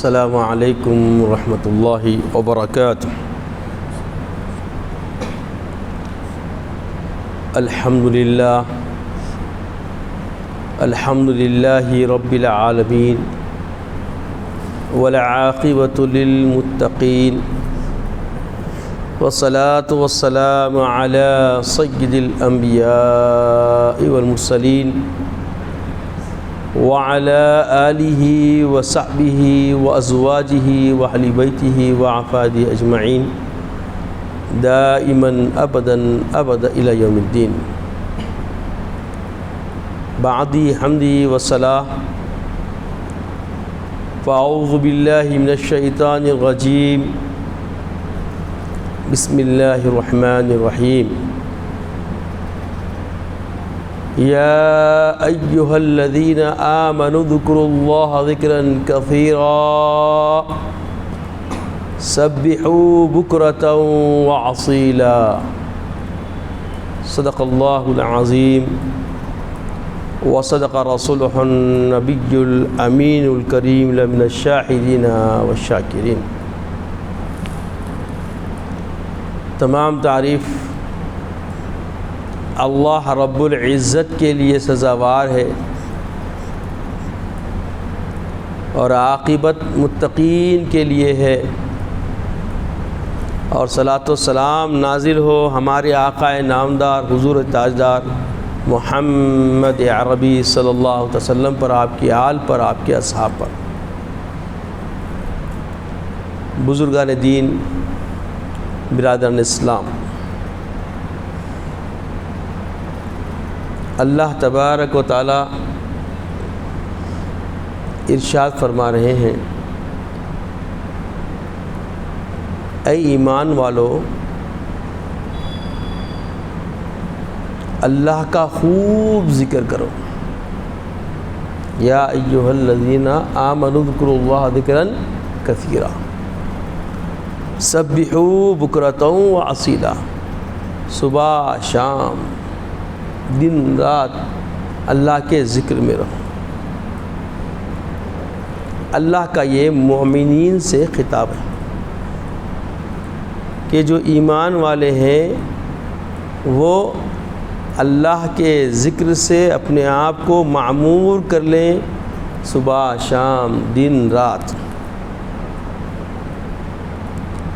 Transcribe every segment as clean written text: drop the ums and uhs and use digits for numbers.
السلام علیکم ورحمۃ اللہ وبرکاتہ۔ الحمد للہ رب العالمین والعاقبۃ للمتقین والصلاة والسلام علی سید الانبیاء والمرسلین وعلى آلہ وصحبہ وازواجہ واہل بیتہ وعفادہ اجمعین دائما ابدا الی یوم الدین۔ بعدی حمدی وصلاۃ، فاعوذ باللہ من الشیطان الرجیم، بسم اللہ الرحمن الرحیم۔ یا ایہا الذین آمنوا اذکروا اللہ ذکرا کثیرا سبحوا بکرۃ وعصیلا۔ صدق اللہ العظیم وصدق رسولہ النبی الامین الکریم لمن الشاہدین والشاکرین۔ تمام تعریف اللہ رب العزت کے لیے سزاوار ہے، اور عاقبت متقین کے لیے ہے، اور صلاۃ و سلام نازل ہو ہمارے آقا نامدار حضور تاجدار محمد عربی صلی اللہ علیہ وسلم پر، آپ کی آل پر، آپ کے اصحاب پر۔ بزرگان دین، برادران اسلام، اللہ تبارک و تعالی ارشاد فرما رہے ہیں، اے ایمان والو، اللہ کا خوب ذکر کرو۔ یا ایھا الذین آمنوا اذکروا اللہ ذکرا کثیرا سبحوا بکرۃ وعصیلا۔ صبح شام دن رات اللہ کے ذکر میں رہو۔ اللہ کا یہ مومنین سے خطاب ہے کہ جو ایمان والے ہیں وہ اللہ کے ذکر سے اپنے آپ کو معمور کر لیں، صبح شام دن رات۔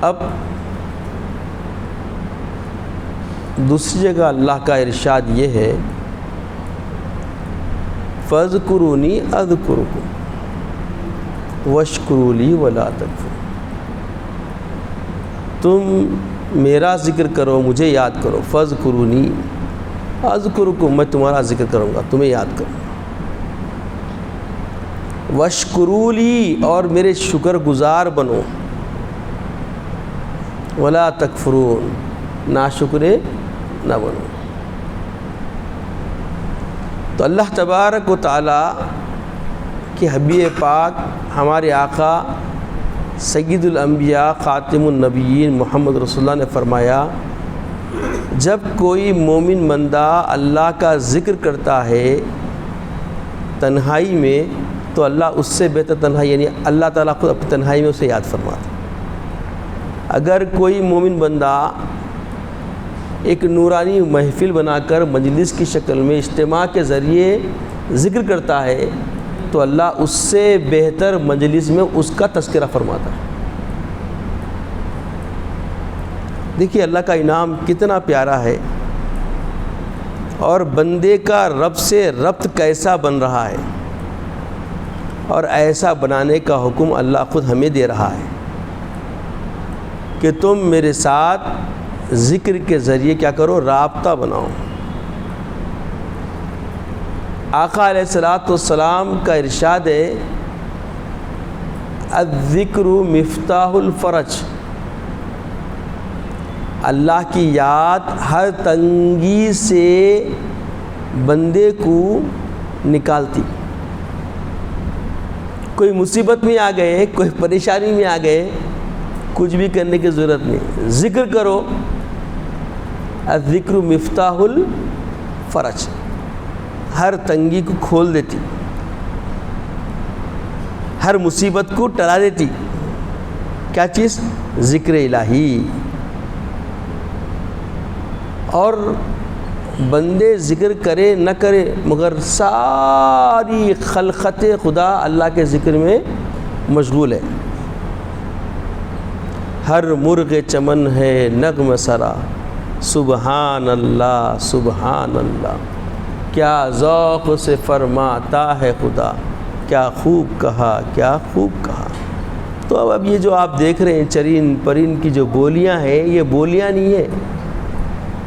اب دوسری جگہ اللہ کا ارشاد یہ ہے، فاذکرونی اذکرکم واشکروا لی ولا تکفرون۔ تم میرا ذکر کرو، مجھے یاد کرو۔ فاذکرونی اذکرکم، میں تمہارا ذکر کروں گا، تمہیں یاد کروں گا۔ واشکروا لی، اور میرے شکر گزار بنو۔ ولا تکفرون، ناشکرے نہ بنو۔ تو اللہ تبارک و تعالی کہ حبیب پاک ہمارے آقا سید الانبیاء خاتم النبیین محمد رسول اللہ نے فرمایا، جب کوئی مومن بندہ اللہ کا ذکر کرتا ہے تنہائی میں، تو اللہ اس سے بہتر تنہائی، یعنی اللہ تعالیٰ خود اپنی تنہائی میں اسے یاد فرماتا۔ اگر کوئی مومن بندہ ایک نورانی محفل بنا کر مجلس کی شکل میں اجتماع کے ذریعے ذکر کرتا ہے، تو اللہ اس سے بہتر مجلس میں اس کا تذکرہ فرماتا ہے۔ دیکھیے اللہ کا انعام کتنا پیارا ہے، اور بندے کا رب سے ربط کیسا بن رہا ہے، اور ایسا بنانے کا حکم اللہ خود ہمیں دے رہا ہے کہ تم میرے ساتھ ذکر کے ذریعے کیا کرو، رابطہ بناؤ۔ آقا علیہ الصلوۃ والسلام کا ارشاد ہے، الذکر مفتاح الفرج۔ اللہ کی یاد ہر تنگی سے بندے کو نکالتی۔ کوئی مصیبت میں آ گئے، کوئی پریشانی میں آ گئے، کچھ بھی کرنے کی ضرورت نہیں، ذکر کرو۔ الذکر مفتاح الفرج، ہر تنگی کو کھول دیتی، ہر مصیبت کو ٹلا دیتی. کیا چیز؟ ذکر الہی. اور بندے ذکر کرے نہ کرے مگر ساری خلقت خدا اللہ کے ذکر میں مشغول ہے. ہر مرغ چمن ہے نغمہ سرا، سبحان اللہ سبحان اللہ، کیا ذوق سے فرماتا ہے خدا، کیا خوب کہا کیا خوب کہا. تو اب یہ جو آپ دیکھ رہے ہیں چرین پرین کی جو بولیاں ہیں، یہ بولیاں نہیں ہیں،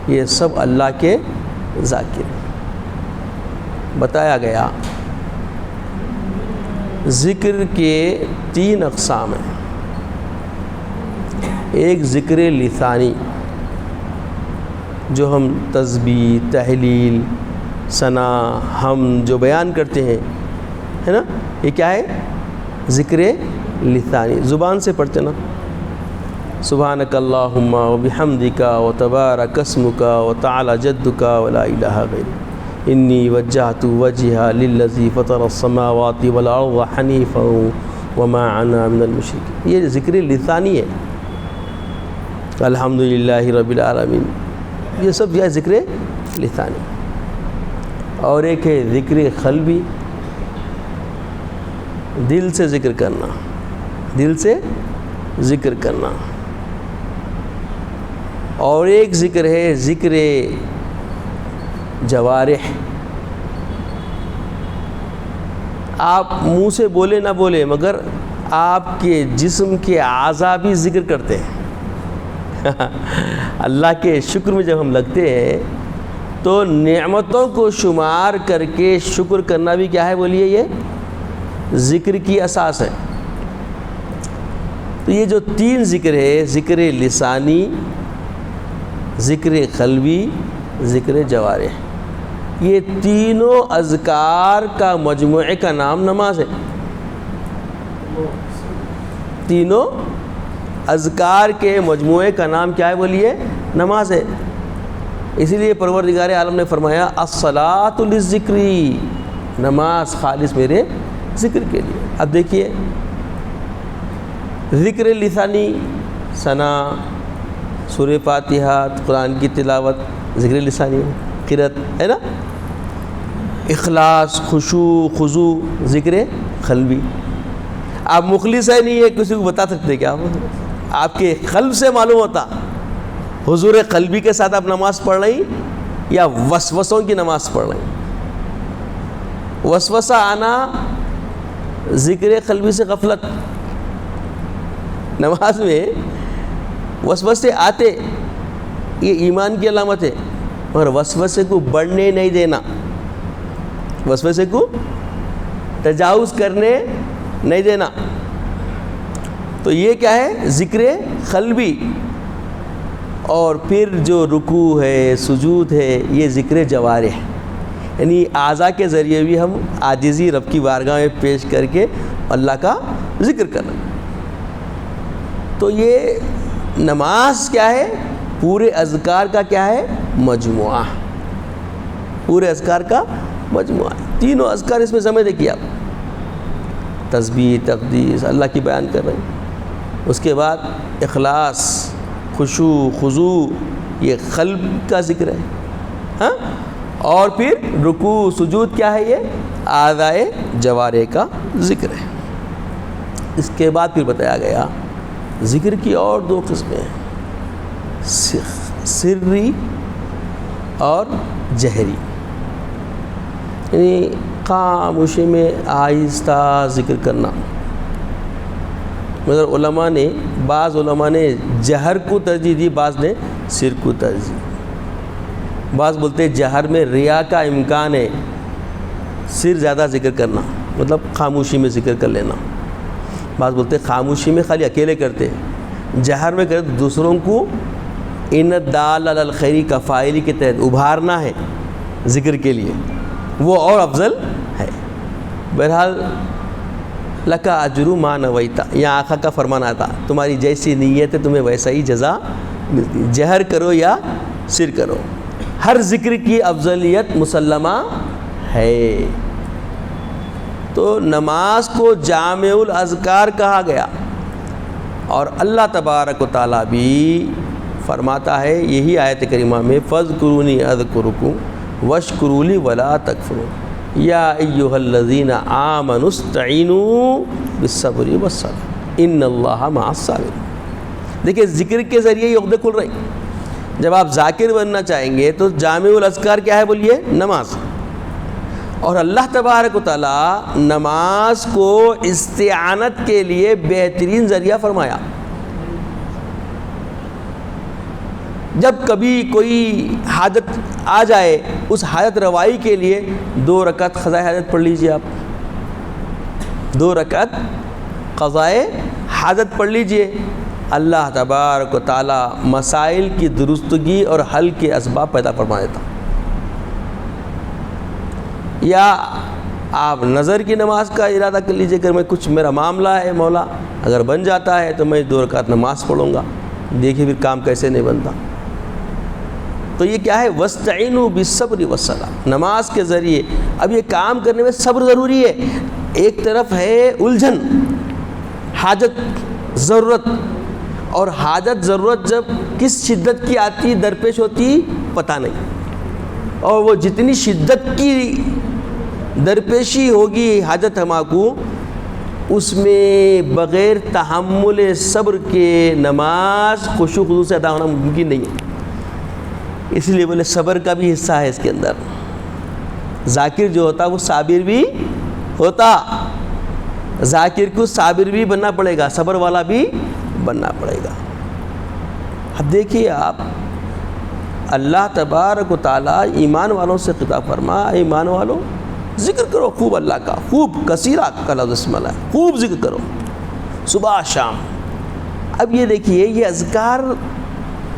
یہ سب اللہ کے ذاکر. بتایا گیا ذکر کے 3 اقسام ہیں. ایک ذکر لسانی، جو ہم تسبیح، تحلیل، ثنا، حمد جو بیان کرتے ہیں، ہے نا، یہ کیا ہے؟ ذکر لسانی، زبان سے پڑھتے نا. سبحانک اللہم وبحمدک وتبارک اسمک وتعالی جدک ولا الہ غیرک انی وجہت وجہی للذی فطر السماوات والارض حنیفا وما انا من المشرکین. یہ ذکر لسانی ہے. الحمدللہ رب العالمین، یہ سب یہ ذکر لسانی. اور ایک ہے ذکر قلبی، دل سے ذکر کرنا، دل سے ذکر کرنا. اور ایک ذکر ہے ذکر جوارح. آپ منہ سے بولے نہ بولے مگر آپ کے جسم کے اعضاء بھی ذکر کرتے ہیں. اللہ کے شکر میں جب ہم لگتے ہیں تو نعمتوں کو شمار کر کے شکر کرنا بھی کیا ہے بولیے؟ یہ ذکر کی اساس ہے. تو یہ جو 3 ذکر ہے، ذکر لسانی، ذکر قلبی، ذکر جوارح، یہ تینوں اذکار کا مجموعے کا نام نماز ہے. تینوں اذکار کے مجموعے کا نام کیا ہے بولیے؟ نماز ہے. اسی لیے پروردگار عالم نے فرمایا الصلاۃ للذکر، نماز خالص میرے ذکر کے لیے. اب دیکھیے ذکر لسانی، ثنا، سورہ فاتحہ، قرآن کی تلاوت، ذکر لسانی، قرأت ہے نا، اخلاص، خشوع، خضوع، ذکر قلبی. آپ مخلص ہے نہیں ہے کسی کو بتا سکتے کیا؟ آپ کے قلب سے معلوم ہوتا حضور قلبی کے ساتھ آپ نماز پڑھ رہی یا وسوسوں کی نماز پڑھ رہی. وسوسہ آنا ذکر قلبی سے غفلت. نماز میں وسوسے آتے یہ ایمان کی علامت ہے، اور وسوسے کو بڑھنے نہیں دینا، وسوسے کو تجاوز کرنے نہیں دینا. تو یہ کیا ہے؟ ذکر قلبی. اور پھر جو رکوع ہے، سجود ہے، یہ ذکر جوارح، یعنی اعضاء کے ذریعے بھی ہم عاجزی رب کی بارگاہ میں پیش کر کے اللہ کا ذکر کرنا. تو یہ نماز کیا ہے؟ پورے اذکار کا کیا ہے؟ مجموعہ. پورے اذکار کا مجموعہ. تینوں اذکار اس میں سمجھ دیکھیے آپ، تسبیح، تقدیس، اللہ کی بیان کر رہے ہیں. اس کے بعد اخلاص، خشوع، خضوع، یہ قلب کا ذکر ہے. ہاں، اور پھر رکوع، سجود کیا ہے؟ یہ اعضاء جوارح کا ذکر ہے. اس کے بعد پھر بتایا گیا ذکر کی اور 2 قسمیں ہیں، سری اور جہری. یعنی خاموشی میں آہستہ ذکر کرنا. مگر بعض علماء نے جہر کو ترجیح دی، بعض نے سر کو ترجیح. بعض بولتے جہر میں ریا کا امکان ہے، سر زیادہ ذکر کرنا مطلب خاموشی میں ذکر کر لینا. بعض بولتے خاموشی میں خالی اکیلے کرتے، جہر میں کرتے دوسروں کو ان الدال علی الخیر کفائلی کے تحت ابھارنا ہے ذکر کے لیے، وہ اور افضل ہے. بہرحال لکا اجر ما نویتا، یہاں آقا کا فرمان آتا تمہاری جیسی نیت ہے تمہیں ویسا ہی جزا ملتی. جہر کرو یا سر کرو، ہر ذکر کی افضلیت مسلمہ ہے. تو نماز کو جامع الاذکار کہا گیا. اور اللہ تبارک و تعالیٰ بھی فرماتا ہے یہی آیت کریمہ میں فاذکرونی اذکرکم واشکروا لی ولا تکفرون یا ایھا الذین آمنوا استعینوا بالصبر والصلاۃ ان اللہ مع الصابرین. دیکھیں ذکر کے ذریعے یہ عقدے کھل رہے ہیں. جب آپ ذاکر بننا چاہیں گے تو جامع الاذکار کیا ہے بولیے؟ نماز. اور اللہ تبارک و تعالیٰ نماز کو استعانت کے لیے بہترین ذریعہ فرمایا. جب کبھی کوئی حاجت آ جائے اس حاجت روائی کے لیے 2 رکعت قضائے حاجت پڑھ لیجئے. آپ 2 رکعت قضائے حاجت پڑھ لیجئے. اللہ تبارک و تعالیٰ مسائل کی درستگی اور حل کے اسباب پیدا فرما دیتا. یا آپ نظر کی نماز کا ارادہ کر لیجئے کہ میں کچھ میرا معاملہ ہے مولا اگر بن جاتا ہے تو میں 2 رکعت نماز پڑھوں گا. دیکھیے پھر کام کیسے نہیں بنتا. تو یہ کیا ہے؟ وَاسْتَعِينُوا بِالصَّبْرِ وَالصَّلَاةِ. نماز کے ذریعے اب یہ کام کرنے میں صبر ضروری ہے. ایک طرف ہے الجھن، حاجت، ضرورت، اور حاجت ضرورت جب کس شدت کی آتی درپیش ہوتی پتہ نہیں. اور وہ جتنی شدت کی درپیشی ہوگی حاجت ہماکو اس میں بغیر تحمل صبر کے نماز خشوع خضوع سے ادا ہونا ممکن نہیں ہے. اس لیے بولے صبر کا بھی حصہ ہے اس کے اندر. ذاکر جو ہوتا وہ صابر بھی ہوتا. ذاکر کو صابر بھی بننا پڑے گا، صبر والا بھی بننا پڑے گا. اب دیکھیے آپ اللہ تبارک و تعالیٰ ایمان والوں سے خطاب فرما ایمان والوں ذکر کرو خوب اللہ کا، خوب کثیرہ کا لفظ استعمال ہے، خوب ذکر کرو صبح شام. اب یہ دیکھیے یہ اذکار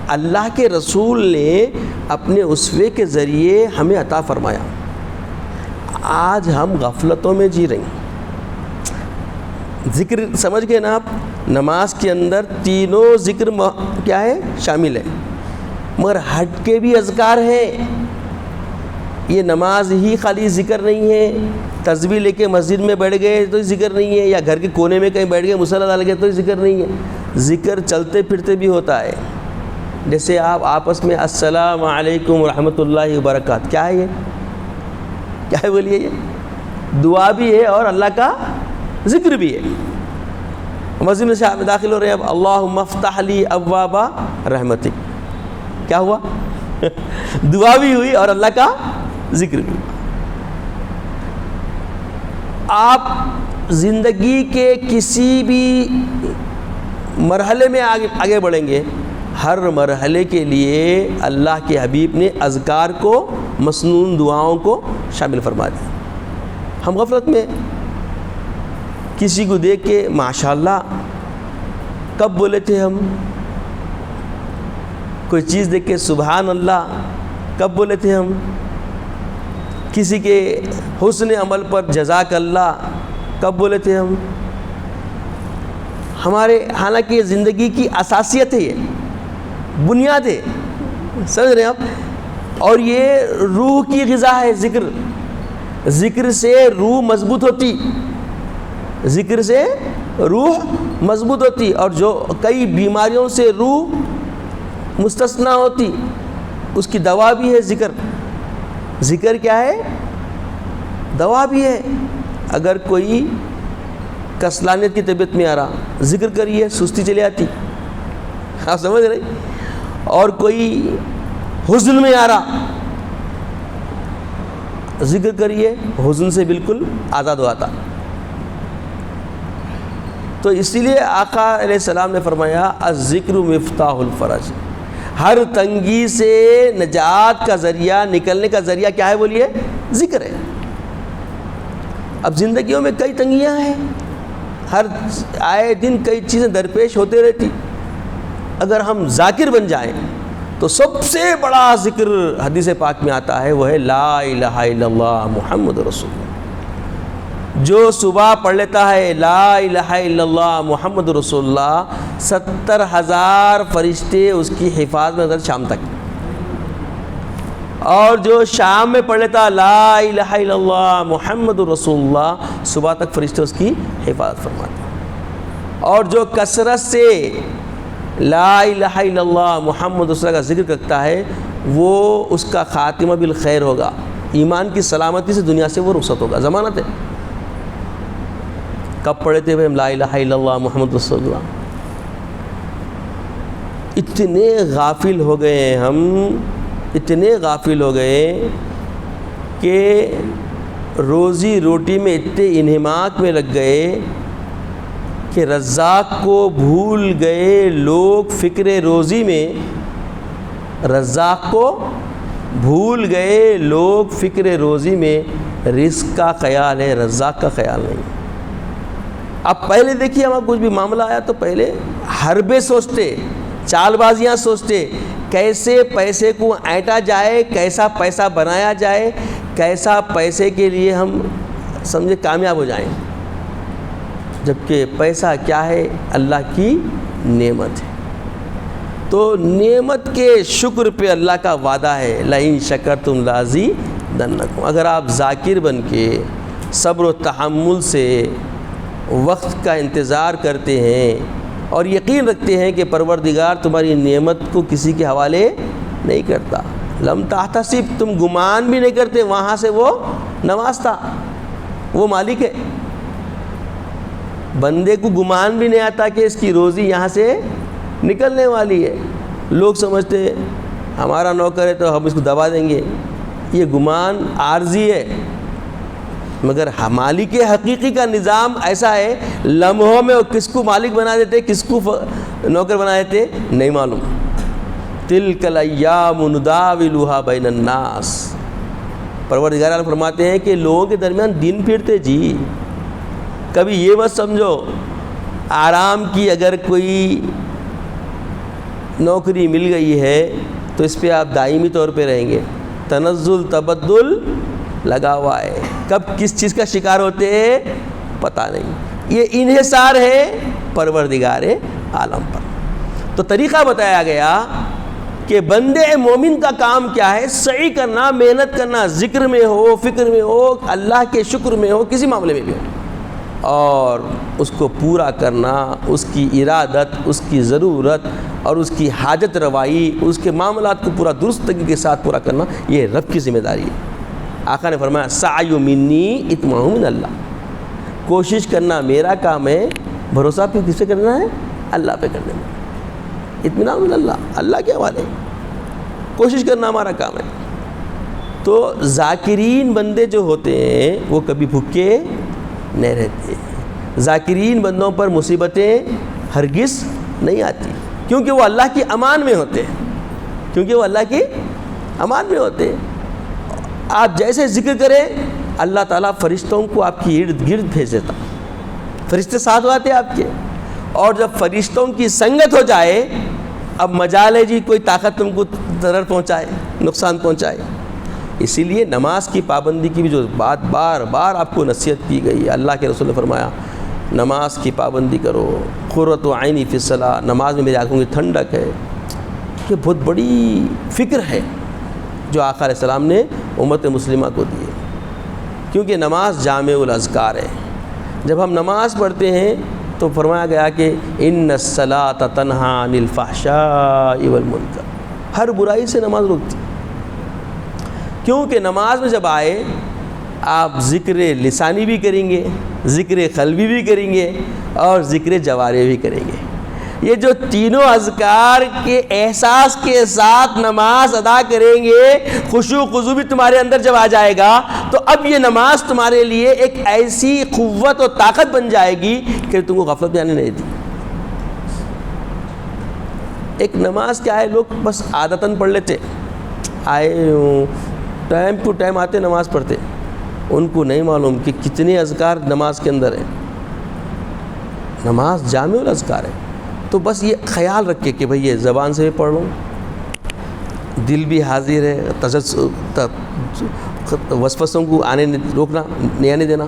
اللہ کے رسول نے اپنے اسوے کے ذریعے ہمیں عطا فرمایا. آج ہم غفلتوں میں جی رہے ہیں. ذکر سمجھ گئے نا آپ؟ نماز کے اندر تینوں ذکر کیا ہے؟ شامل ہے. مگر ہٹ کے بھی اذکار ہیں. یہ نماز ہی خالی ذکر نہیں ہے. تسبیح لے کے مسجد میں بیٹھ گئے تو ذکر نہیں ہے، یا گھر کے کونے میں کہیں بیٹھ گئے مصلی ڈال گئے تو ذکر نہیں ہے. ذکر چلتے پھرتے بھی ہوتا ہے. جیسے آپ آپس میں السلام علیکم ورحمۃ اللہ وبرکاتہ، کیا ہے یہ؟ کیا ہے بولیے؟ یہ دعا بھی ہے اور اللہ کا ذکر بھی ہے. مسجد میں سے آپ داخل ہو رہے ہیں اب اللہم افتح لی ابواب رحمتک، کیا ہوا؟ دعا بھی ہوئی اور اللہ کا ذکر بھی. آپ زندگی کے کسی بھی مرحلے میں آگے بڑھیں گے، ہر مرحلے کے لیے اللہ کے حبیب نے اذکار کو، مسنون دعاؤں کو شامل فرما دیا. ہم غفلت میں کسی کو دیکھ کے ماشاءاللہ کب بولے تھے ہم؟ کوئی چیز دیکھ کے سبحان اللہ کب بولے تھے ہم؟ کسی کے حسن عمل پر جزاک اللہ کب بولے تھے ہم؟ ہمارے حالانکہ یہ زندگی کی اساسیت ہے، یہ بنیاد ہے، سمجھ رہے ہیں آپ؟ اور یہ روح کی غذا ہے. ذکر سے روح مضبوط ہوتی، ذکر سے روح مضبوط ہوتی. اور جو کئی بیماریوں سے روح مستثنا ہوتی اس کی دوا بھی ہے ذکر. ذکر کیا ہے؟ دوا بھی ہے. اگر کوئی کسلانیت کی طبیعت میں آ رہا ذکر کریے سستی چلی آتی، آپ سمجھ رہے؟ اور کوئی حزن میں آ رہا ذکر کریے حزن سے بالکل آزاد ہو آتا. تو اسی لیے آقا علیہ السلام نے فرمایا الذکر مفتاح الفرج. ہر تنگی سے نجات کا ذریعہ، نکلنے کا ذریعہ کیا ہے بولیے؟ ذکر ہے. اب زندگیوں میں کئی تنگیاں ہیں، ہر آئے دن کئی چیزیں درپیش ہوتے رہتی. اگر ہم ذاکر بن جائیں تو سب سے بڑا ذکر حدیث پاک میں آتا ہے وہ ہے لا الہ الا اللہ محمد رسول اللہ. جو صبح پڑھ لیتا ہے لا الہ الا اللہ محمد رسول اللہ 70,000 فرشتے اس کی حفاظت میں شام تک. اور جو شام میں پڑھ لیتا لا الہ الا اللہ محمد رسول اللہ، صبح تک فرشتے اس کی حفاظت فرماتے ہیں۔ اور جو کثرت سے لا الہ الا اللہ محمد رسول اللہ کا ذکر کرتا ہے وہ اس کا خاتمہ بالخیر ہوگا، ایمان کی سلامتی سے دنیا سے وہ رخصت ہوگا، ضمانت ہے۔ کب پڑھے تھے ہم لا الہ الا اللہ محمد رسول اللہ؟ اتنے غافل ہو گئے ہیں ہم، اتنے غافل ہو گئے کہ روزی روٹی میں اتنے انہماک میں لگ گئے کہ رزاق کو بھول گئے لوگ فکر روزی میں، رزاق کو بھول گئے لوگ فکر روزی میں، رزق کا خیال ہے، رزاق کا خیال نہیں۔ اب پہلے دیکھیے ہمارا کچھ بھی معاملہ آیا تو پہلے حربے سوچتے، چال بازیاں سوچتے، کیسے پیسے کو اینٹا جائے، کیسا پیسہ بنایا جائے، کیسا پیسے کے لیے ہم سمجھے کامیاب ہو جائیں، جبکہ پیسہ کیا ہے؟ اللہ کی نعمت ہے۔ تو نعمت کے شکر پہ اللہ کا وعدہ ہے لئن شکرتم لازیدنکم۔ اگر آپ ذاکر بن کے صبر و تحمل سے وقت کا انتظار کرتے ہیں اور یقین رکھتے ہیں کہ پروردگار تمہاری نعمت کو کسی کے حوالے نہیں کرتا، لم تحتسب، تم گمان بھی نہیں کرتے وہاں سے وہ نوازتا، وہ مالک ہے۔ بندے کو گمان بھی نہیں آتا کہ اس کی روزی یہاں سے نکلنے والی ہے، لوگ سمجھتے ہمارا نوکر ہے تو ہم اس کو دبا دیں گے، یہ گمان عارضی ہے، مگر مالک حقیقی کا نظام ایسا ہے لمحوں میں وہ کس کو مالک بنا دیتے، کس کو نوکر بنا دیتے نہیں معلوم۔ تلک الایام نداولها بین الناس، پروردگار عالم فرماتے ہیں کہ لوگوں کے درمیان دن پھرتے جی۔ کبھی یہ مت سمجھو آرام کی اگر کوئی نوکری مل گئی ہے تو اس پہ آپ دائمی طور پہ رہیں گے، تنزل تبدل لگا ہوا ہے، کب کس چیز کا شکار ہوتے ہیں پتہ نہیں۔ یہ انحصار ہے پروردگار عالم پر۔ تو طریقہ بتایا گیا کہ بندے مومن کا کام کیا ہے؟ سعی کرنا، محنت کرنا، ذکر میں ہو، فکر میں ہو، اللہ کے شکر میں ہو، کسی معاملے میں بھی ہو، اور اس کو پورا کرنا، اس کی ارادت، اس کی ضرورت اور اس کی حاجت روائی، اس کے معاملات کو پورا درستگی کے ساتھ پورا کرنا، یہ رب کی ذمہ داری ہے۔ آقا نے فرمایا سعی منی اتمام من اللہ، کوشش کرنا میرا کام ہے، بھروسہ پہ کس پہ کرنا ہے؟ اللہ پہ کرنے میں، اطمینان من اللہ، اللہ کے حوالے، کوشش کرنا ہمارا کام ہے۔ تو ذاکرین بندے جو ہوتے ہیں وہ کبھی بھوکے نہیں رہتے، ذاکرین بندوں پر مصیبتیں ہرگز نہیں آتی، کیونکہ وہ اللہ کی امان میں ہوتے ہیں، کیونکہ وہ اللہ کی امان میں ہوتے ہیں۔ آپ جیسے ذکر کریں اللہ تعالیٰ فرشتوں کو آپ کی ارد گرد بھیج دیتا، فرشتے ساتھ آتے ہیں آپ کے، اور جب فرشتوں کی سنگت ہو جائے اب مجال ہے جی کوئی طاقت تم کو ضرر پہنچائے، نقصان پہنچائے۔ اسی لیے نماز کی پابندی کی بھی جو بات بار بار آپ کو نصیحت کی گئی، اللہ کے رسول نے فرمایا نماز کی پابندی کرو، قرۃ عینی فی الصلاۃ، نماز میں میری آنکھوں کی ٹھنڈک ہے۔ یہ بہت بڑی فکر ہے جو آقا علیہ السلام نے امت مسلمہ کو دی ہے، کیونکہ نماز جامع الاذکار ہے۔ جب ہم نماز پڑھتے ہیں تو فرمایا گیا کہ ان الصلاۃ تنہی عن الفحشاء والمنکر، ہر برائی سے نماز روکتی، کیونکہ نماز میں جب آئے آپ ذکر لسانی بھی کریں گے، ذکر قلبی بھی کریں گے اور ذکر جوارح بھی کریں گے۔ یہ جو تینوں اذکار کے احساس کے ساتھ نماز ادا کریں گے، خشوع خضوع بھی تمہارے اندر جب آ جائے گا تو اب یہ نماز تمہارے لیے ایک ایسی قوت و طاقت بن جائے گی کہ تم کو غفلت میں آنے نہیں دیتی۔ ایک نماز کیا ہے، لوگ بس عادتاً پڑھ لیتے، آئے ٹائم ٹو ٹائم آتے نماز پڑھتے، ان کو نہیں معلوم کہ کتنے اذکار نماز کے اندر ہیں۔ نماز جامع الاذکار ہے، تو بس یہ خیال رکھے کہ بھئی یہ زبان سے بھی پڑھ لوں، دل بھی حاضر ہے، وسوسوں کو روکنا نہیں آنے دینا،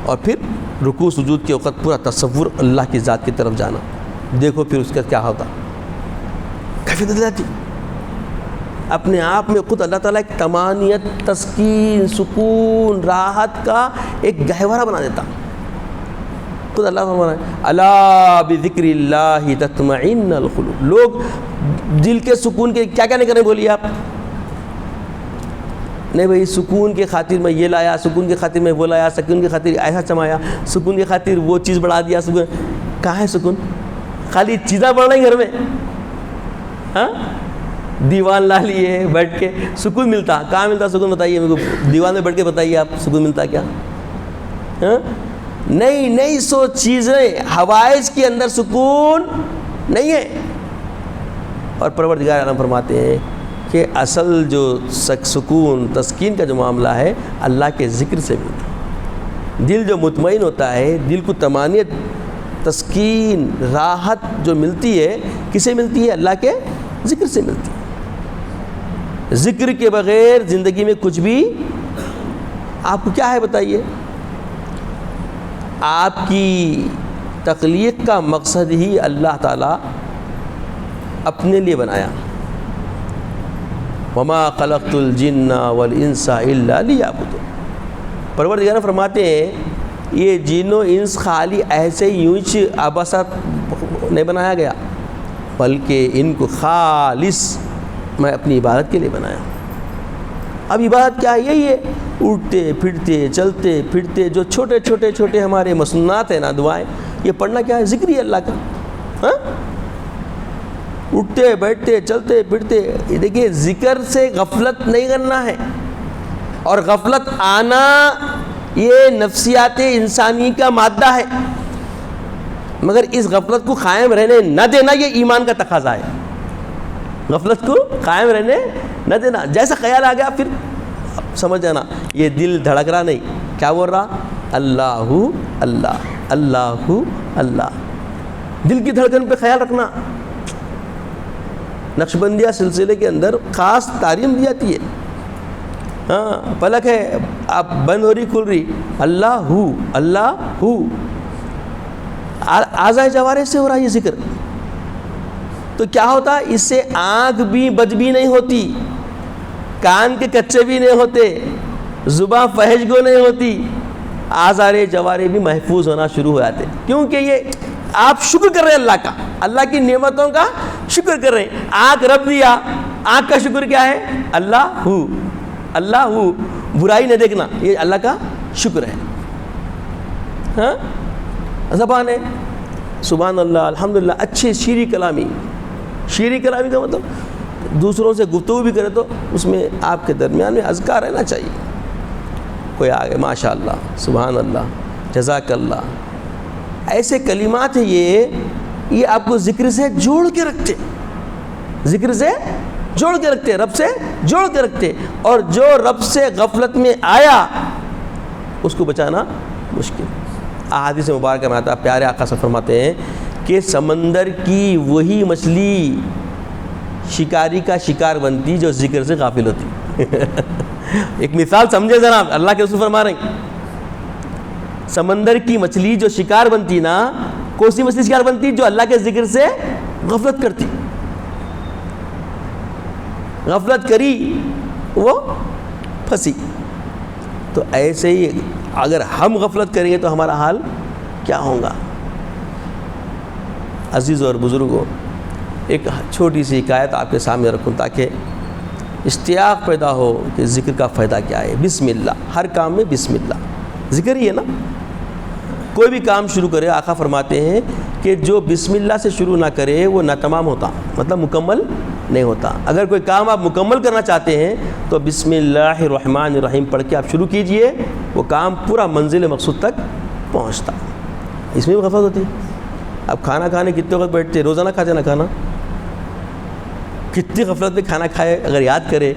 اور پھر رکوع سجود کے وقت پورا تصور اللہ کی ذات کی طرف جانا، دیکھو پھر اس کا کیا ہوتا، کیفیت بدل جاتی۔ اپنے آپ میں خود اللہ تعالیٰ ایک طمانیت، تسکین، سکون، راحت کا ایک گہوارہ بنا دیتا. خود اللہ فرماتا ہے الا بذکر اللہ تطمئن القلوب. لوگ دل کے سکون کے کیا کیا نہیں کریں بولیے آپ؟ نہیں بھائی سکون کے خاطر میں یہ لایا، سکون کے خاطر میں وہ لایا، سکون کی خاطر ایسا چمایا، سکون کی خاطر وہ چیز بڑھا دیا. سکون کہاں ہے سکون؟ خالی چیزیں بڑھ رہی گھر میں. ہاں دیوان لا لیے بیٹھ کے سکون ملتا. کہاں ملتا سکون بتائیے میرے کو. دیوان میں بیٹھ کے بتائیے آپ سکون ملتا کیا؟ ہاں نئی نئی سو چیزیں، حوائج کے اندر سکون نہیں ہے. اور پروردگار عالم فرماتے ہیں کہ اصل جو سکون تسکین کا جو معاملہ ہے اللہ کے ذکر سے ملتا ہے. دل جو مطمئن ہوتا ہے، دل کو طمانیت، تسکین، راحت جو ملتی ہے کسے ملتی ہے؟ اللہ کے ذکر سے ملتی ہے. ذکر کے بغیر زندگی میں کچھ بھی آپ کو کیا ہے بتائیے؟ آپ کی تخلیق کا مقصد ہی اللہ تعالیٰ اپنے لیے بنایا. وما خلقت الجن والانس الا لیعبدون. پروردگار فرماتے ہیں یہ جن و انس خالی ایسے یوں ہی عبثت نہیں بنایا گیا، بلکہ ان کو خالص میں اپنی عبادت کے لیے بنایا. اب عبادت کیا ہے؟ یہی ہے اٹھتے پھرتے چلتے پھرتے جو چھوٹے چھوٹے چھوٹے ہمارے مسنات ہیں نا، دعائیں، یہ پڑھنا کیا ہے؟ ذکر ہی اللہ کا. ہاں اٹھتے بیٹھتے چلتے پھرتے. دیکھیے ذکر سے غفلت نہیں کرنا ہے، اور غفلت آنا یہ نفسیات انسانی کا مادہ ہے، مگر اس غفلت کو قائم رہنے نہ دینا یہ ایمان کا تقاضا ہے. غفلت کو قائم رہنے نہ دینا. جیسا خیال آ گیا پھر سمجھ جانا یہ دل دھڑک رہا نہیں، کیا بول رہا؟ اللہ اللہ اللہ اللہ. دل کی دھڑکن پہ خیال رکھنا. نقشبندیہ سلسلے کے اندر خاص تعلیم دی جاتی ہے. ہاں پلک ہے آپ بند ہو رہی کھل رہی، اللہ اللہ. اعضائے جوارح سے ہو رہا یہ ذکر. تو کیا ہوتا ہے؟ اس سے آنکھ بھی بد بھی نہیں ہوتی، کان کے کچے بھی نہیں ہوتے، زباں فحش گو نہیں ہوتی، اعضائے جوارح بھی محفوظ ہونا شروع ہو جاتے. کیونکہ یہ آپ شکر کر رہے ہیں اللہ کا، اللہ کی نعمتوں کا شکر کر رہے ہیں. آنکھ رب دیا، آنکھ کا شکر کیا ہے؟ اللہ اللہ. برائی نہ دیکھنا یہ اللہ کا شکر ہے. ہاں زبان ہے سبحان اللہ الحمدللہ. اچھی شیریں کلامی کا مطلب دوسروں سے گفتگو بھی کرے تو اس میں آپ کے درمیان میں اذکار رہنا چاہیے. کوئی آگے ماشاء اللہ سبحان اللہ جزاک اللہ، ایسے کلمات ہیں یہ آپ کو ذکر سے جوڑ کے رکھتے، ذکر سے جوڑ کے رکھتے، رب سے جوڑ کے رکھتے. اور جو رب سے غفلت میں آیا اس کو بچانا مشکل. احادیث مبارکہ میں آتا ہے، پیارے آقا صلی اللہ علیہ وسلم فرماتے ہیں کہ سمندر کی وہی مچھلی شکاری کا شکار بنتی جو ذکر سے غافل ہوتی. ایک مثال سمجھے جناب، اللہ کے رسول فرما رہے ہیں سمندر کی مچھلی جو شکار بنتی نا، کون سی مچھلی شکار بنتی؟ جو اللہ کے ذکر سے غفلت کرتی. غفلت کری وہ پھنسی. تو ایسے ہی اگر ہم غفلت کریں گے تو ہمارا حال کیا ہوگا؟ عزیز اور بزرگوں، ایک چھوٹی سی حکایت آپ کے سامنے رکھوں تاکہ اشتیاق پیدا ہو کہ ذکر کا فائدہ کیا ہے. بسم اللہ، ہر کام میں بسم اللہ ذکر ہی ہے نا. کوئی بھی کام شروع کرے آقا فرماتے ہیں کہ جو بسم اللہ سے شروع نہ کرے وہ ناتمام ہوتا، مطلب مکمل نہیں ہوتا. اگر کوئی کام آپ مکمل کرنا چاہتے ہیں تو بسم اللہ الرحمن الرحیم پڑھ کے آپ شروع کیجئے، وہ کام پورا منزل مقصود تک پہنچتا. اس میں بھی غفلت ہوتی ہے. اب کھانا کھانے کتنے وقت بیٹھتے، روزانہ کھاتے نا کھانا، کتنی غفلت میں کھانا کھائے اگر یاد کرے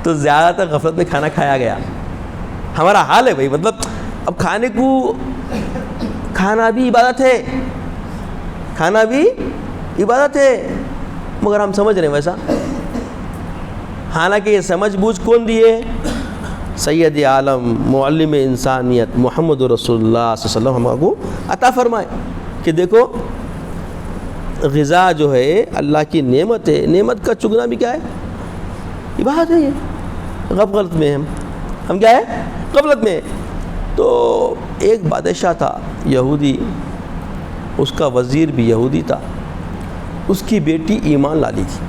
تو زیادہ تر غفلت میں کھانا کھایا گیا. ہمارا حال ہے بھائی، مطلب اب کھانے کو، کھانا بھی عبادت ہے، کھانا بھی عبادت ہے، مگر ہم سمجھ رہے ہیں ویسا. حالانکہ یہ سمجھ بوجھ کون دیے؟ سید عالم معلم انسانیت محمد رسول اللہ صلی اللہ علیہ وسلم ہم کو عطا فرمائے کہ دیکھو غذا جو ہے اللہ کی نعمت ہے، نعمت کا چگنا بھی کیا ہے؟ یہ بات ہے، یہ غفلت میں ہم کیا ہے؟ غفلت میں. تو ایک بادشاہ تھا یہودی، اس کا وزیر بھی یہودی تھا، اس کی بیٹی ایمان لا لی تھی،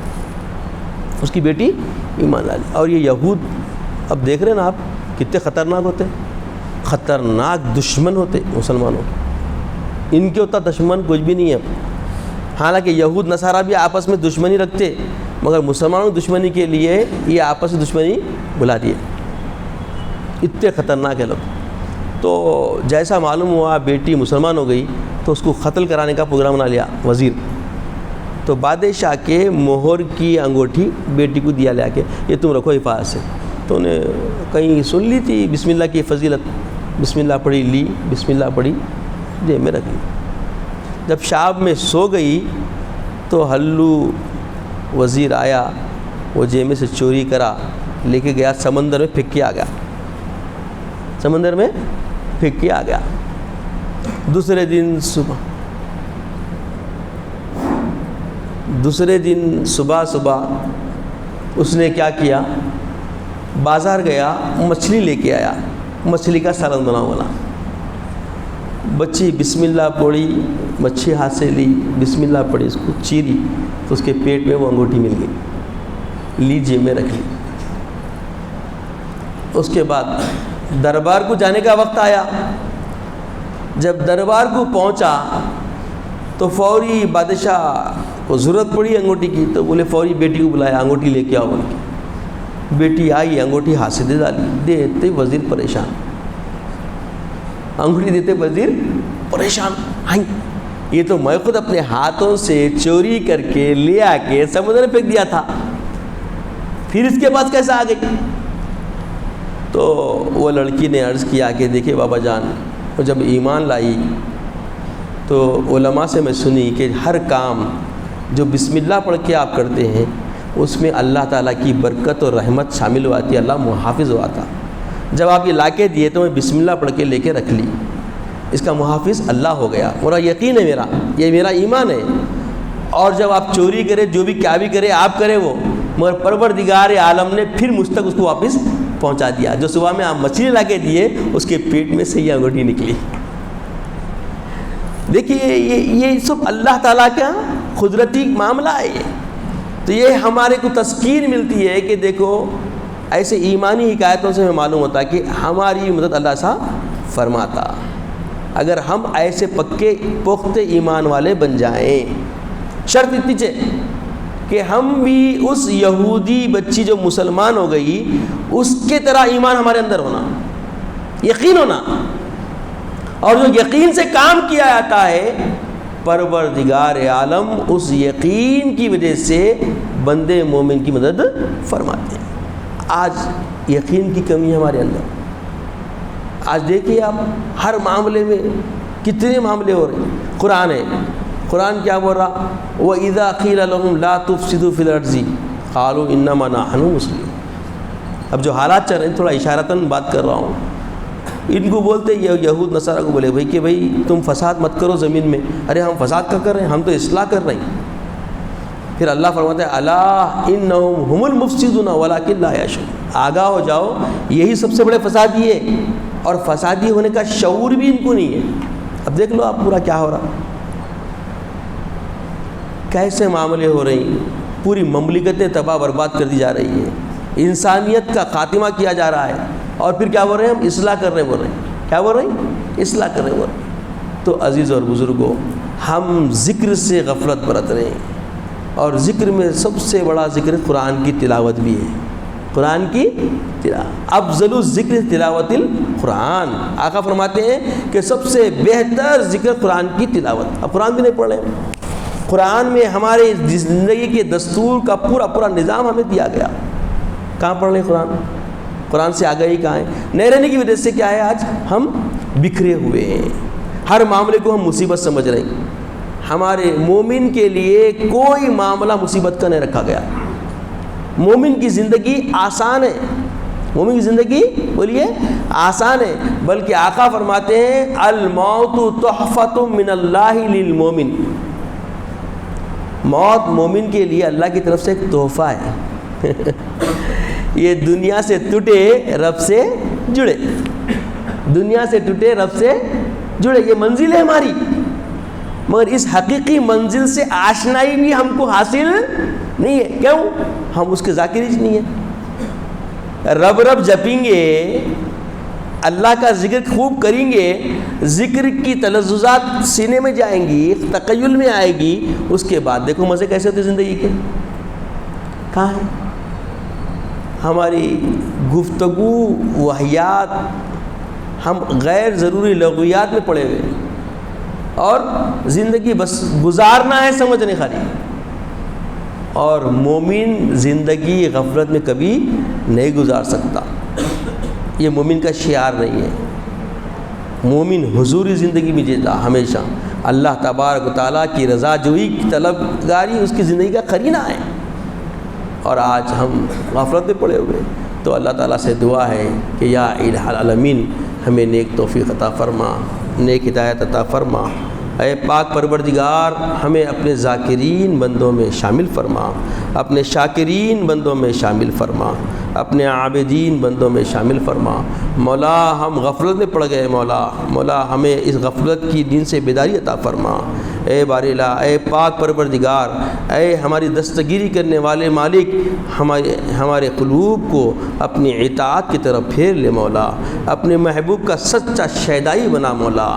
اس کی بیٹی ایمان لا لی. اور یہ یہود اب دیکھ رہے ہیں نا آپ کتنے خطرناک ہوتے، خطرناک دشمن ہوتے مسلمانوں کے. ان کے ہوتا دشمن کچھ بھی نہیں ہے. حالانکہ یہود نصارہ بھی آپس میں دشمنی رکھتے، مگر مسلمانوں کی دشمنی کے لیے یہ آپس میں دشمنی بلا دیے. اتنے خطرناک ہے لوگ. تو جیسا معلوم ہوا بیٹی مسلمان ہو گئی تو اس کو قتل کرانے کا پروگرام بنا لیا وزیر. تو بادشاہ کے مہر کی انگوٹھی بیٹی کو دیا لے کے، یہ تم رکھو حفاظت سے. تو انہیں کہیں سن لی تھی بسم اللہ کی فضیلت، بسم اللہ پڑھی، لی بسم اللہ پڑھی، جیب میں رکھ لی. جب شام میں سو گئی تو ہلو وزیر آیا، وہ جیب میں سے چوری کرا لے کے گیا، سمندر میں پھینک کے آ گیا، سمندر میں پھینک کے آ گیا. دوسرے دن صبح اس نے کیا کیا، بازار گیا، مچھلی لے کے آیا، مچھلی کا سالن بنا ہوا. بچی بسم اللہ پڑھی، مچھلی ہاتھ سے لی، بسم اللہ پڑھی، اس کو چیری تو اس کے پیٹ میں وہ انگوٹھی مل گئی، لی جیب میں رکھ لی. اس کے بعد دربار کو جانے کا وقت آیا. جب دربار کو پہنچا تو فوری بادشاہ کو ضرورت پڑی انگوٹھی کی، تو بولے فوری بیٹی کو بلایا، انگوٹھی لے کے آؤ بول کے. بیٹی آئی، انگوٹھی ہاتھ سے دے ڈالی، دیتے وزیر پریشان، انگوٹھی دیتے وزیر پریشان. یہ تو میں خود اپنے ہاتھوں سے چوری کر کے لے آ کے سمندر میں پھینک دیا تھا، پھر اس کے پاس کیسا آ گئی؟ تو وہ لڑکی نے عرض کیا کہ دیکھیں بابا جان، وہ جب ایمان لائی تو علماء سے میں سنی کہ ہر کام جو بسم اللہ پڑھ کے آپ کرتے ہیں اس میں اللہ تعالیٰ کی برکت اور رحمت شامل ہو آتی ہے، اللہ محافظ ہوا تھا. جب آپ یہ لا کے دیے تو میں بسم اللہ پڑھ کے لے کے رکھ لی، اس کا محافظ اللہ ہو گیا. میرا یقین ہے، یہ میرا ایمان ہے. اور جب آپ چوری کرے، جو بھی کیا بھی کرے آپ کرے وہ، مگر پروردگار عالم نے پھر مجھ تک اس کو واپس پہنچا دیا. جو صبح میں آپ مچھلی لا کے دیے اس کے پیٹ میں سے یہ انگوٹھی نکلی. دیکھیے یہ سب اللہ تعالیٰ کا قدرتی معاملہ ہے. تو یہ ہمارے کو تذکیر ملتی ہے کہ دیکھو ایسے ایمانی حکایتوں سے ہمیں معلوم ہوتا ہے کہ ہماری مدد اللہ سا فرماتا اگر ہم ایسے پکے پختہ ایمان والے بن جائیں. شرط اتنی ہے کہ ہم بھی اس یہودی بچی جو مسلمان ہو گئی اس کے طرح ایمان ہمارے اندر ہونا، یقین ہونا. اور جو یقین سے کام کیا جاتا ہے پروردگار عالم اس یقین کی وجہ سے بندے مومن کی مدد فرماتے ہیں. آج یقین کی کمی ہے ہمارے اندر. آج دیکھیے آپ ہر معاملے میں کتنے معاملے ہو رہے ہیں. قرآن ہے، قرآن کیا بول رہا؟ وَإِذَا قِيلَ لَهُمْ لَا تُفْسِدُوا فِي الْأَرْضِ قَالُوا إِنَّمَا نَحْنُ مُصْلِحُونَ. اب جو حالات چل رہے ہیں تھوڑا اشارتاً بات کر رہا ہوں. ان کو بولتے یہود نصارہ کو بولے کہ بھائی تم فساد مت کرو زمین میں. ارے ہم فساد کا کر رہے ہیں، ہم تو اصلاح کر رہے ہیں. پھر اللہ فرماتا ہے الا انہم هم المفسدون ولکن لا یشعرون. آگاہ ہو جاؤ، یہی سب سے بڑے فسادی ہے، اور فسادی ہونے کا شعور بھی ان کو نہیں ہے. اب دیکھ لو آپ پورا کیا ہو رہا، کیسے معاملے ہو رہے ہیں. پوری مملکتیں تباہ برباد کر دی جا رہی ہے، انسانیت کا خاتمہ کیا جا رہا ہے. اور پھر کیا بول رہے ہیں؟ ہم اصلاح کر رہے ہیں. بول رہے ہیں کیا بول رہے ہیں؟ اصلاح کر رہے ہیں. بول رہے ہیں. تو عزیز اور بزرگوں، ہم ذکر سے غفلت برت رہے ہیں، اور ذکر میں سب سے بڑا ذکر قرآن کی تلاوت بھی ہے. قرآن کی تلاوت افضل الذکر تلاوت القرآن. آقا فرماتے ہیں کہ سب سے بہتر ذکر قرآن کی تلاوت. اب قرآن بھی نہیں پڑھ رہے ہیں. قرآن میں ہمارے زندگی کے دستور کا پورا نظام ہمیں دیا گیا. کہاں پڑھ رہے ہیں قرآن؟ قرآن سے آگاہی کہاں ہے؟ نہیں رہنے کی وجہ سے کیا ہے، آج ہم بکھرے ہوئے ہیں. ہر معاملے کو ہم مصیبت سمجھ رہے ہیں. ہمارے مومن کے لیے کوئی معاملہ مصیبت کا نہیں رکھا گیا. مومن کی زندگی آسان ہے. مومن کی زندگی بولیے آسان ہے. بلکہ آقا فرماتے ہیں الموت تحفۃ من اللہ للمومن. موت مومن کے لیے اللہ کی طرف سے ایک تحفہ ہے. یہ دنیا سے ٹوٹے رب سے جڑے، دنیا سے ٹوٹے رب سے جڑے، یہ منزل ہے ہماری، مگر اس حقیقی منزل سے آشنائی بھی ہم کو حاصل نہیں ہے۔ کیوں؟ ہم اس کے ذاکر ہی نہیں ہیں۔ رب رب جپیں گے، اللہ کا ذکر خوب کریں گے، ذکر کی تلذذات سینے میں جائیں گی، تخیل میں آئے گی، اس کے بعد دیکھو مزے کیسے ہوتے زندگی کے، کہاں ہے؟ ہماری گفتگو وحیات ہم غیر ضروری لغویات میں پڑے ہوئے، اور زندگی بس گزارنا ہے، سمجھنے خالی۔ اور مومن زندگی غفلت میں کبھی نہیں گزار سکتا، یہ مومن کا شعار نہیں ہے۔ مومن حضوری زندگی میں جیتا ہمیشہ، اللہ تبارک و تعالیٰ کی رضا جوئی کی طلبگاری اس کی زندگی کا قرینہ ہے۔ اور آج ہم غفلت میں پڑے ہوئے، تو اللہ تعالیٰ سے دعا ہے کہ یا الہ العالمین ہمیں نیک توفیق عطا فرما، نیک ہدایت عطا فرما۔ اے پاک پروردگار ہمیں اپنے ذاکرین بندوں میں شامل فرما، اپنے شاکرین بندوں میں شامل فرما، اپنے عابدین بندوں میں شامل فرما۔ مولا ہم غفلت میں پڑ گئے، مولا ہمیں اس غفلت کی نیند سے بیداری عطا فرما۔ اے باری الہ، اے پاک پروردگار، اے ہماری دستگیری کرنے والے مالک، ہمارے قلوب کو اپنی اطاعت کی طرف پھیر لے مولا، اپنے محبوب کا سچا شیدائی بنا مولا،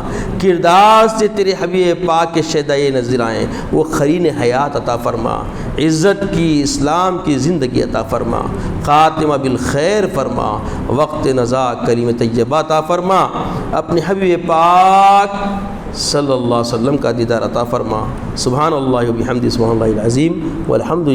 کردار سے تیرے حبیب پاک کے شیدائی نظر آئیں، وہ قرین حیات عطا فرما، عزت کی اسلام کی زندگی عطا فرما، خاتمہ بالخیر فرما، وقت نزا کلیم طیبہ عطا فرما، اپنے حبیب پاک صلی اللہ علیہ وسلم کا دیدار عطا فرما۔ سبحان اللہ و بحمدہ، سبحان اللہ العظیم والحمد للہ۔